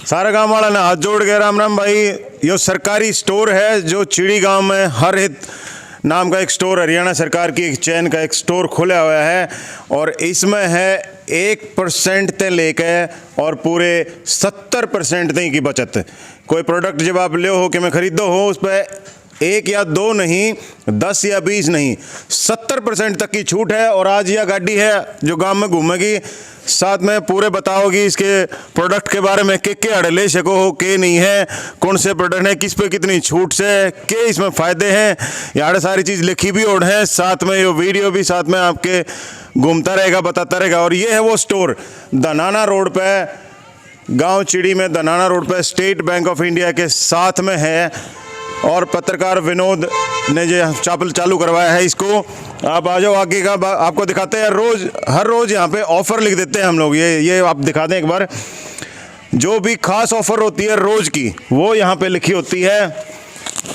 सारा गांव वाला ने हाथ जोड़ के राम राम भाई। यो सरकारी स्टोर है जो चिड़ी गांव में हर हित नाम का एक स्टोर, हरियाणा सरकार की एक चैन का एक स्टोर खुला हुआ है और इसमें है 1% से लेके और पूरे 70% तक की बचत। कोई प्रोडक्ट जब आप ले हो कि मैं खरीदो हो उस पर 1 या 2 नहीं, 10 या 20 नहीं, 70% तक की छूट है। और आज यह गाड़ी है जो गांव में घूमेगी, साथ में पूरे बताओगी इसके प्रोडक्ट के बारे में के अड़े ले सको हो के नहीं है, कौन से प्रोडक्ट है, किस पे कितनी छूट से, के इसमें फ़ायदे हैं, यहाँ सारी चीज़ लिखी भी और है। साथ में ये वीडियो भी साथ में आपके घूमता रहेगा, बताता रहेगा। और ये है वो स्टोर दनाना रोड पे, गांव चिड़ी में दनाना रोड पे, स्टेट बैंक ऑफ इंडिया के साथ में है। और पत्रकार विनोद ने जो चालू करवाया है इसको। आप आ जाओ, आगे का आपको दिखाते हैं। हर रोज़ यहाँ पे ऑफ़र लिख देते हैं हम लोग। ये आप दिखा दें एक बार। जो भी खास ऑफ़र होती है रोज़ की वो यहाँ पे लिखी होती है।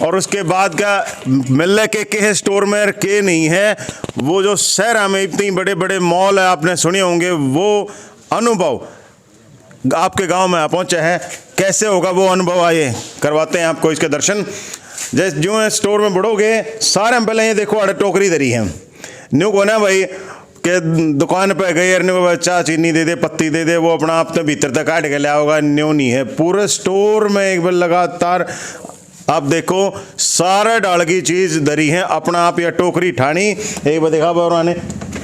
और उसके बाद का मिलने के स्टोर में के नहीं है। वो जो शहर में इतनी बड़े बड़े मॉल है आपने सुने होंगे, वो अनुभव आपके गांव में पहुंचे हैं। कैसे होगा वो अनुभव, आइए करवाते हैं आपको इसके दर्शन। जैसे जो स्टोर में बढ़ोगे सारे हम पहले ये देखो अड़े टोकरी धरी है। न्यू को ना भाई के दुकान पे गए यार न्यू चाह चीनी दे दे, पत्ती दे दे, वो अपना आप तो भीतर तक काट के लिया होगा। न्यू नहीं है, पूरे स्टोर में एक बार लगातार आप देखो सारा डाल की चीज़ धरी है। अपना आप या टोकरी ठानी, एक बार देखा और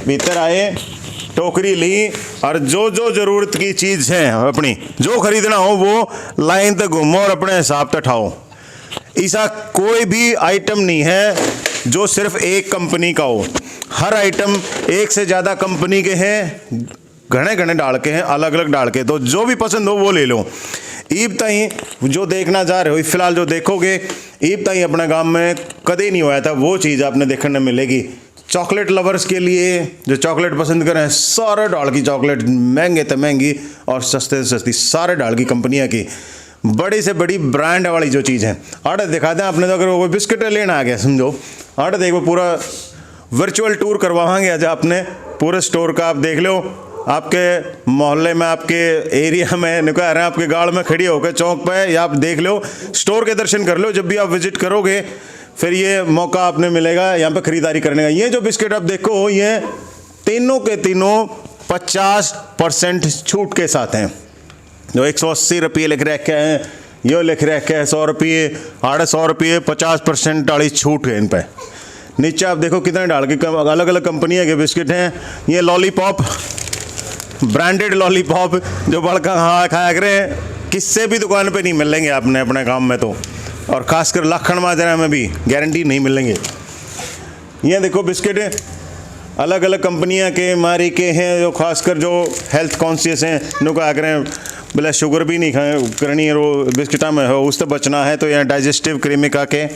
भीतर आए, टोकरी ली और जो जो ज़रूरत की चीज़ है अपनी जो खरीदना हो वो लाइन तक घूमो और अपने हिसाब तक ठाओ। ऐसा कोई भी आइटम नहीं है जो सिर्फ एक कंपनी का हो। हर आइटम एक से ज़्यादा कंपनी के हैं, घने घने डाल के हैं, अलग अलग डाल के। तो जो भी पसंद हो वो ले लो। ईब ताई जो देखना जा रहे हो, फिलहाल जो देखोगे ईब ताई अपने गांव में कदे नहीं हुआ था, वो चीज़ आपने देखने मिलेगी। चॉकलेट लवर्स के लिए जो चॉकलेट पसंद करें, सारे डाल की चॉकलेट, महंगे तो महंगी और सस्ते से सस्ती, सारे डाल की कंपनियां की बड़ी से बड़ी ब्रांड वाली जो चीज़ है। आर्डर दिखा दें आपने, तो अगर वो बिस्किट लेना आ गया समझो, आर्डर देखो पूरा वर्चुअल टूर करवाएंगे आज आपने पूरे स्टोर का। आप देख लो आपके मोहल्ले में, आपके एरिया में, निकाल रहे हैं आपके गाड़ में खड़ी होकर चौक पे, या आप देख लो स्टोर के दर्शन कर लो। जब भी आप विजिट करोगे फिर ये मौका आपने मिलेगा यहाँ पे ख़रीदारी करने का। ये जो बिस्किट आप देखो ये तीनों के तीनों 50% छूट के साथ हैं। जो 180 रुपये लिख रखे हैं, ये लिख रखे हैं 100 रुपये, 150 रुपये, 50% वाली छूट है इन पर। नीचे आप देखो कितने डाल के अलग अलग कंपनियों के बिस्किट हैं। ये लॉलीपॉप, ब्रांडेड लॉलीपॉप जो बड़का खाया करें, किससे भी दुकान पे नहीं मिलेंगे आपने अपने गांव में तो, और ख़ासकर लाखन माजरा में भी गारंटी नहीं मिलेंगे। ये देखो बिस्किट अलग अलग कंपनियां के मारी के हैं, जो खासकर जो हेल्थ कॉन्शियस हैं, उनको आ करें बोले शुगर भी नहीं खाए करनी है, वो बिस्किटा में हो उससे बचना है। तो यहाँ डाइजेस्टिव क्रीमिका के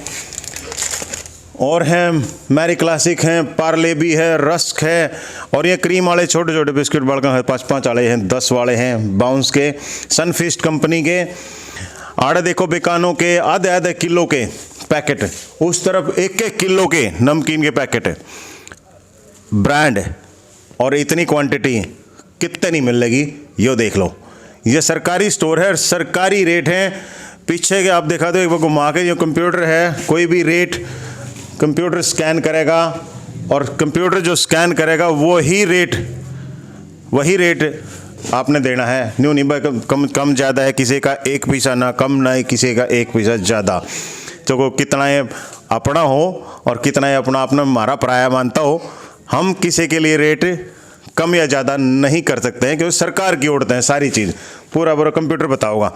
और हैं, मैरी क्लासिक हैं, पार्ले भी है, रस्क है, और ये क्रीम वाले छोटे छोटे बिस्किट बड़का है, 5-5 वाले हैं, 10 वाले हैं, बाउंस के, सनफीस्ट कंपनी के। आड़े देखो बिकानो के आधे आधे किलो के पैकेट, उस तरफ 1-1 किलो के नमकीन के पैकेट है, ब्रांड, और इतनी क्वांटिटी कितने नहीं मिलेगी यो देख लो। ये सरकारी स्टोर है, सरकारी रेट है। पीछे के आप दिखा दो एक बार घुमा के, जो कंप्यूटर है, कोई भी रेट कंप्यूटर स्कैन करेगा और कंप्यूटर जो स्कैन करेगा वही रेट आपने देना है। न्यू नहीं भाई कम ज़्यादा है, किसी का 1 पैसा ना कम, ना ही किसी का 1 पैसा ज़्यादा। तो को कितना ये अपना हो और कितना ये अपना हमारा पराया मानता हो, हम किसी के लिए रेट कम या ज़्यादा नहीं कर सकते हैं, क्योंकि सरकार की ओर है सारी चीज़, पूरा कंप्यूटर बताओगा।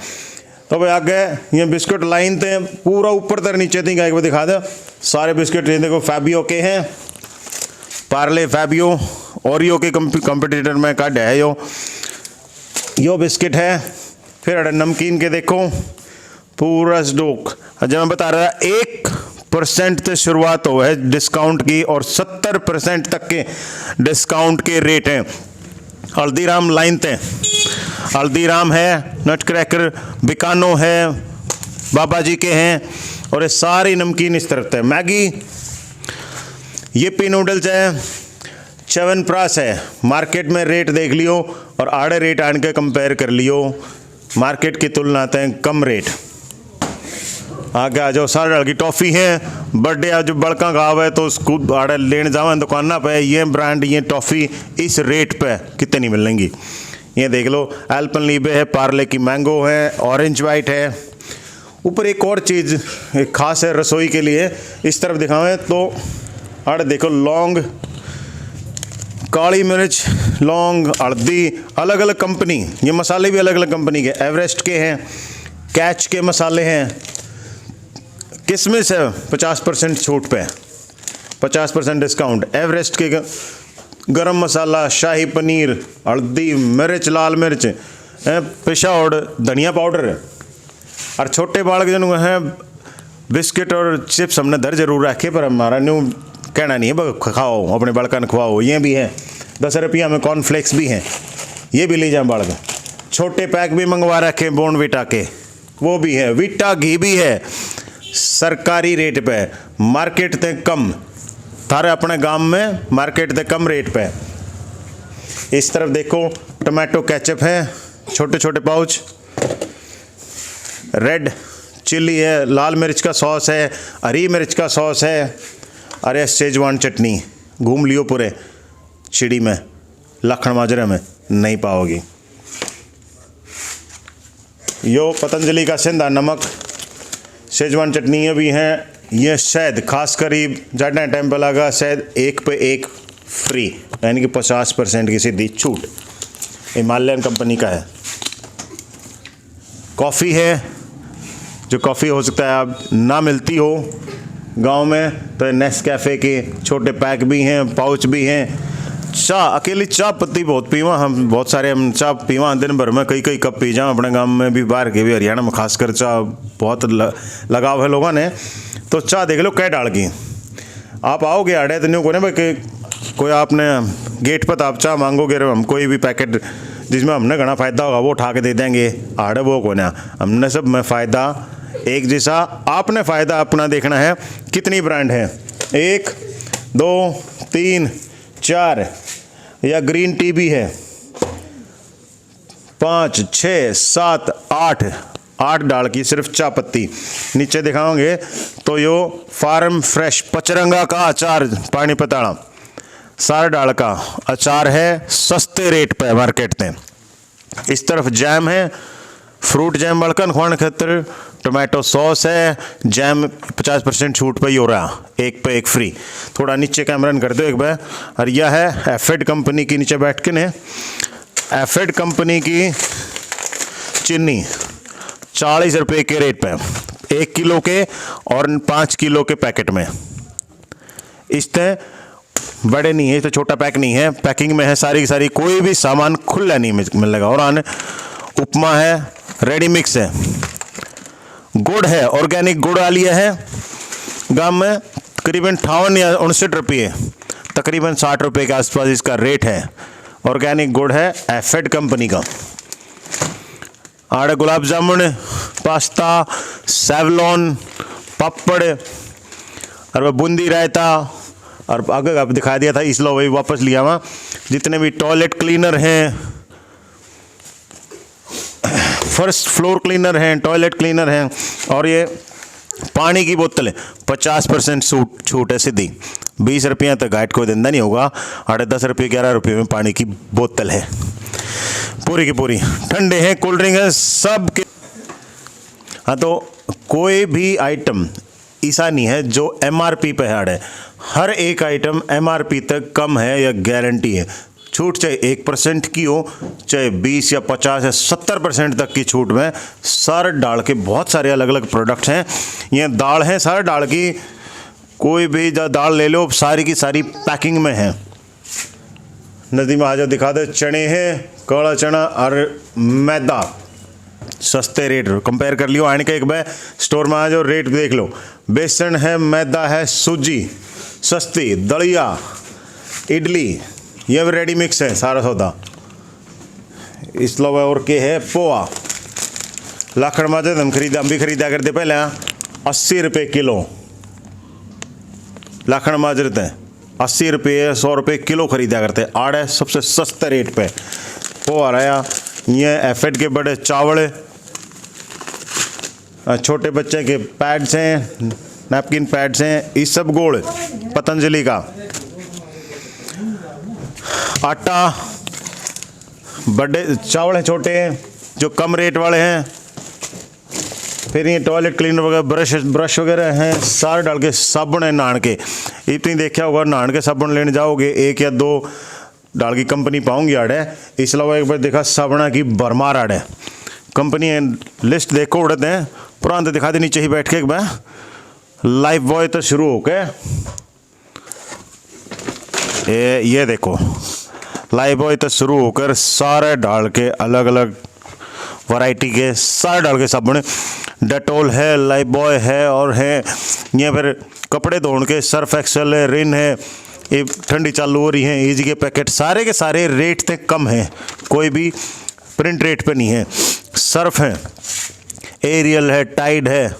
तो भाई आगे ये बिस्किट लाइन थे पूरा ऊपर तक नीचे थी, एक बार दिखा दो सारे बिस्किट। ये देखो फैबियो के हैं, पार्ले, फैबियो, ओरियो के कंपटीटर में काट है यो बिस्किट है। फिर नमकीन के देखो पूरा स्टॉक, जब मैं बता रहा था 1% से शुरुआत हो है डिस्काउंट की और 70% तक के डिस्काउंट के रेट हैं। हल्दीराम लाइन थे, हल्दीराम है, नट क्रैकर, बिकानो है, बाबा जी के हैं, और ये सारी नमकीन इस तरफ है। मैगी, yippee नूडल्स है, च्यवनप्राश है। मार्केट में रेट देख लियो और आड़े रेट आन के कंपेयर कर लियो। मार्केट की तुलना तय कम रेट। आगे आ जाओ, सारे की टॉफ़ी है, बर्थडे आज बड़का गाँव है तो उसको आड़े लेने जाओ दुकाना पे, ये ब्रांड ये टॉफ़ी इस रेट पे कितनी मिलेंगी ये देख लो। एल्पेनलीबे है, पार्ले की मैंगो है, ऑरेंज वाइट है। ऊपर एक और चीज़ एक ख़ास है रसोई के लिए, इस तरफ दिखावें तो आड़े देखो लौंग, काली मिर्च, लौंग, हल्दी, अलग अलग कंपनी, ये मसाले भी अलग अलग कंपनी के, एवरेस्ट के हैं, कैच के मसाले हैं। किशमिश है 50% छूट पे, 50% डिस्काउंट। एवरेस्ट के गरम मसाला, शाही पनीर, हल्दी, मिर्च, लाल मिर्च, पिसा और धनिया पाउडर है। और छोटे बालक जन हैं बिस्किट और चिप्स हमने दर जरूर रखे, पर हमारा न्यू कहना नहीं है खाओ अपने बालका ने खवाओ। ये भी है 10 रुपया में, कॉर्नफ्लेक्स भी हैं, ये भी ले जाए बालक। छोटे पैक भी मंगवा रखे बॉर्नविटा के, वो भी है। विटा घी भी है सरकारी रेट पे, मार्केट ते कम, थारे अपने गांव में मार्केट ते कम रेट पे। इस तरफ देखो टमाटो केचप है, छोटे छोटे पाउच, रेड चिल्ली है, लाल मिर्च का सॉस है, हरी मिर्च का सॉस है, अरे शेजवान चटनी घूम लियो पूरे चिड़ी में, लखन माजरे में नहीं पाओगी। यो पतंजलि का सिंधा नमक, शेजवान चटनी ये भी हैं। ये शहद खास करीब ज़्यादा टाइम पर लगा, शहद 1 पे 1 फ्री, यानी कि 50% की सीधी छूट, हिमालयन कंपनी का है। कॉफ़ी है, जो कॉफ़ी हो सकता है आप ना मिलती हो गांव में, तो नेस्कैफ़े के छोटे पैक भी हैं, पाउच भी हैं। चाय, अकेली चाय पत्ती बहुत पीवा हम, बहुत सारे हम चाय पीवा दिन भर में कई कई कप पी जाओ। अपने गांव में भी, बाहर के भी, हरियाणा में खासकर चाय बहुत लगाव है लोगों ने। तो चाय देख लो कै डाल की, आप आओगे आड़े तो नहीं को भाई कि कोई आपने गेट पर आप चाय मांगोगे, हम कोई भी पैकेट जिसमें हमने घना फ़ायदा होगा वो उठा के दे देंगे, आड़े वो को ना, हमने सब में फ़ायदा एक जैसा। आपने फ़ायदा अपना देखना है। कितनी ब्रांड है, 1 2 3 4, या ग्रीन टी भी है 5 6 7 8 डाल की सिर्फ चाय पत्ती। नीचे दिखाओगे तो यो फार्म फ्रेश पचरंगा का अचार, पानी पताड़ा, सारे डाल का अचार है, सस्ते रेट पे मार्केट में। इस तरफ जैम है, फ्रूट जैम बड़कन खाने खातिर, टोमेटो सॉस है, जैम 50% छूट पे ही हो रहा, 1 पे 1 फ्री। थोड़ा नीचे कैमरा कर दो एक बार। और यह है एफेड कंपनी की, नीचे बैठ के ने एफेड कंपनी की चीनी 40 रुपये के रेट पे, 1 किलो के और 5 किलो के पैकेट में। इससे बड़े नहीं है, तो छोटा पैक नहीं है, पैकिंग में है सारी की सारी, कोई भी सामान खुला नहीं मिलेगा। और आने उपमा है, रेडी मिक्स है, गुड़ है, ऑर्गेनिक गुड़ वाली है, गांव में करीबन 58 या 59 रुपये, तकरीबन 60 रुपये के आसपास इसका रेट है। ऑर्गेनिक गुड़ है एफेड कंपनी का। आड़े गुलाब जामुन, पास्ता, सेवलॉन, पापड़ और बूंदी रायता, और अगर आप दिखा दिया था इसलिए वही वापस लिया वहाँ। जितने भी टॉयलेट क्लीनर हैं, फर्स्ट फ्लोर क्लीनर हैं, टॉयलेट क्लीनर हैं, और ये पानी की बोतल है 50% छूट है सीधी। 20 रुपया तक गाइड कोई धंधा नहीं होगा, 10 रुपये 11 रुपये में पानी की बोतल है पूरी की पूरी। ठंडे हैं, कोल्ड ड्रिंक है, सब के। हाँ, तो कोई भी आइटम ऐसा नहीं है जो MRP पे है, हर एक आइटम MRP तक कम है या गारंटी है। छूट चाहे 1% की हो, चाहे 20 या 50 या 70% तक की छूट में सारे डाल के बहुत सारे अलग अलग प्रोडक्ट्स हैं। ये दाल है, सारे डाल की, कोई भी दाल ले लो, सारी की सारी पैकिंग में है। नदी में आ जाओ, दिखा दे, चने हैं, काला चना और मैदा, सस्ते रेट कंपेयर कर लियो। आने के एक बार स्टोर में आ जाओ, रेट देख लो। बेसन है, मैदा है, सूजी सस्ती, दलिया, इडली, ये भी रेडी मिक्स है सारा सौदा। इस अलावा और के है पोहा, लाखड़ माजे हम भी खरीदा करते पहले 80 रुपये किलो, लाखड़ माजरते 80 रुपये 100 रुपये किलो खरीदा करते। आड़े सबसे सस्ते रेट पे पोहा रहा। ये एफेड के बड़े चावल, छोटे बच्चे के पैड्स हैं, नैपकिन पैड्स हैं, ये सब गोड़ पतंजलि का। आटा, बड़े चावल हैं छोटे हैं जो कम रेट वाले हैं। फिर ये टॉयलेट क्लीनर वगैरह, ब्रश वगैरह हैं, सारे डाल के। साबुन है नहान के, इतनी देखा होगा नहान के साबुन लेने जाओगे 1 या 2 डाल की कंपनी पाऊंगी आड़े। इस अलावा एक बार देखा साबुना की भरमार आड़े कंपनी है। लिस्ट देखो उड़ते हैं पुराने दिखा दे नीचे ही बैठ के एक बार। लाइफ बॉय तो शुरू हो के ये देखो, लाइफ बॉय तो शुरू होकर सारे डाल के अलग अलग वैरायटी के सारे डाल के साबुन। डेटोल है, लाइफ बॉय है, और है ये फिर कपड़े धोने के सर्फ एक्सेल है, रिन है, ये ठंडी चालू हो रही है, ईजी के पैकेट सारे के सारे रेट से कम हैं, कोई भी प्रिंट रेट पे नहीं है। सर्फ है, एरियल है, टाइड है,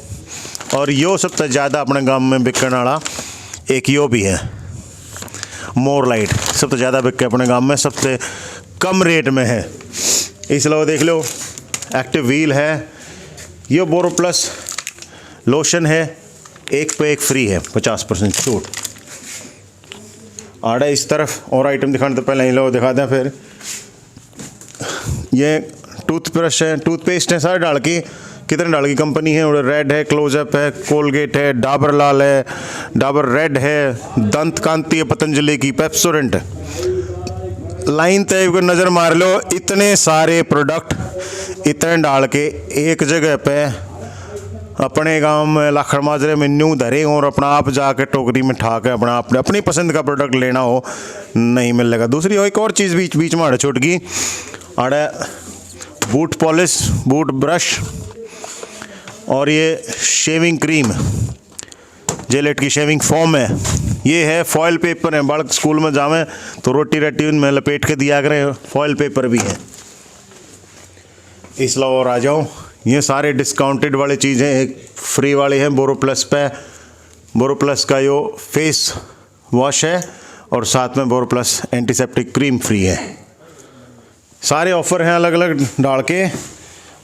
और यो सबसे ज़्यादा अपने गांव में बिकने वाला एक यो भी है, मोर लाइट सबसे ज़्यादा बिके अपने गांव में, सबसे कम रेट में है। इस लो देख लो, एक्टिव व्हील है, ये बोरो प्लस लोशन है, 1 पे 1 फ्री है, 50% छूट। आड़ा इस तरफ और आइटम दिखाने तो पहले इन लोग दिखा दें। फिर ये टूथब्रश है, टूथपेस्ट है, सारे डाल की। कितने डाल की कंपनी है, और रेड है, क्लोजअप है, कोलगेट है, डाबर लाल है, डाबर रेड है, दंत कांति है पतंजलि की, पेप्सोडेंट है। लाइन तय को नज़र मार लो, इतने सारे प्रोडक्ट इतने डाल के एक जगह पे अपने गांव में लाखड़ माजरे में न्यू धरे, और अपना आप जाके टोकरी में ठा के अपना अपनी पसंद का प्रोडक्ट लेना हो नहीं मिलेगा। दूसरी एक और चीज़ बीच बीच में आड़े छूट गई, आड़े बूट पॉलिश, बूट ब्रश, और ये शेविंग क्रीम, जेलेट की शेविंग फोम है, ये है फॉयल पेपर है। बालक स्कूल में जावें तो रोटी रटी उनमें लपेट के दिया करें, फॉयल पेपर भी है। इस लो और आ जाओ, ये सारे डिस्काउंटेड वाले चीज़ें एक फ्री वाले हैं बोरो प्लस पे। बोरो प्लस का यो फेस वॉश है, और साथ में बोरो प्लस एंटीसेप्टिक क्रीम फ्री है। सारे ऑफर हैं अलग अलग डाल के।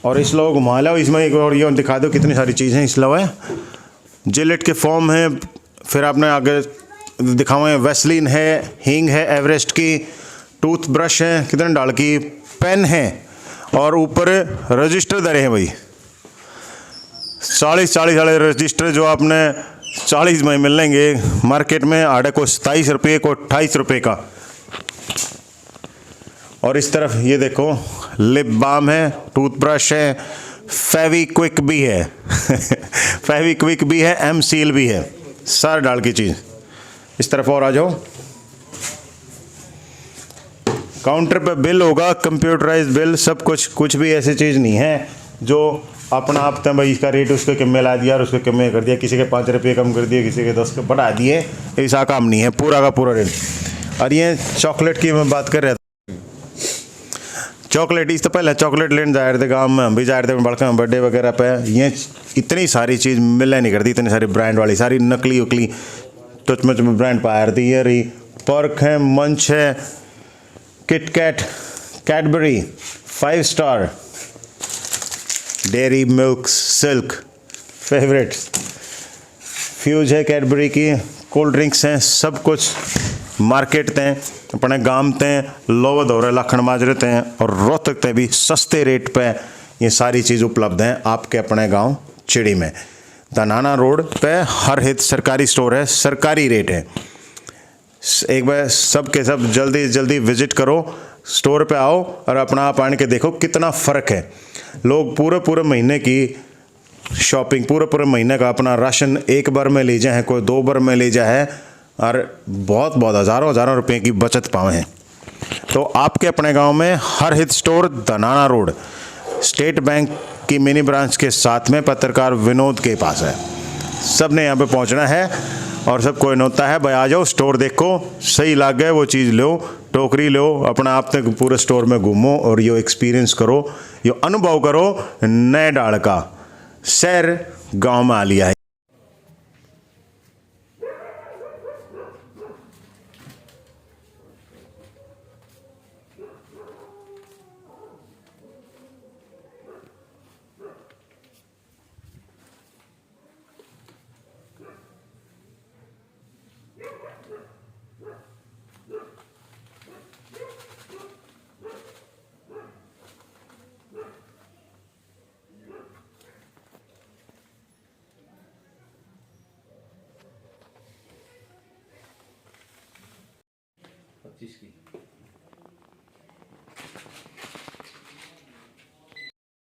और इस लो घुमा लो, इसमें एक और ये दिखा दो कितनी सारी चीज़ें इस लो है। जिलेट के फॉर्म है, फिर आपने आगे दिखाओ वैसलीन है, हींग है एवरेस्ट की, टूथब्रश है कितने डाल की, पेन है, और ऊपर रजिस्टर धरे हैं भाई 40 वाले रजिस्टर जो आपने 40 में मिलेंगे मार्केट में, आड़े को 27 रुपये को 28 रुपये का। और इस तरफ ये देखो लिप बाम है, टूथब्रश है, फेविक्विक भी है फेविक्विक भी है, एम सील भी है, सारे डाल की चीज़। इस तरफ और आ जाओ, काउंटर पे बिल होगा, कंप्यूटराइज बिल, सब कुछ भी ऐसी चीज़ नहीं है जो अपना आप तक भाई इसका रेट उसको कम में ला दिया और उसको कम में कर दिया, किसी के 5 रुपये कम कर दिए, किसी के 10 के बढ़ा दिए, ऐसा काम नहीं है, पूरा का पूरा रेट। और ये चॉकलेट की मैं बात कर रहा था, चॉकलेट इस तो पहले चॉकलेट लेने जा रहे थे गाँव में, हम भी जा रहे थे बड़का बर्थडे वगैरह पे, ये इतनी सारी चीज़ मिलने नहीं करती, इतनी सारी ब्रांड वाली, सारी नकली उकली टच मच में ब्रांड पाया रही है। रही पर्क है, मंच है, KitKat, Cadbury, 5 star, dairy milk, silk favourites, fuse है कैडबरी की, कोल्ड ड्रिंक्स हैं, सब कुछ मार्केट तें अपने गांव तें लोव दौरे लाखन माजरे तें और रोहतक तें भी सस्ते रेट पे ये सारी चीज़ उपलब्ध हैं आपके अपने गांव चिड़ी में। दनाना रोड पे हर हित सरकारी स्टोर है, सरकारी रेट है। एक बार सब के सब जल्दी विजिट करो, स्टोर पे आओ और अपना आप आने के देखो कितना फ़र्क है। लोग पूरे महीने की शॉपिंग, पूरे महीने का अपना राशन एक बार में ले जाए, कोई 2 बार में ले जाए, और बहुत हज़ारों रुपए की बचत पाए हैं। तो आपके अपने गांव में हर हित स्टोर दनाना रोड स्टेट बैंक की मिनी ब्रांच के साथ में पत्रकार विनोद के पास है। सब ने यहाँ पे पहुँचना है और सब कोई नोता है भाई, आ जाओ स्टोर देखो, सही लग गए वो चीज़ लो, टोकरी लो, अपना आप तक पूरे स्टोर में घूमो और यो एक्सपीरियंस करो, यो अनुभव करो नए डाल का। शहर गांव में आ लिया है। 25 की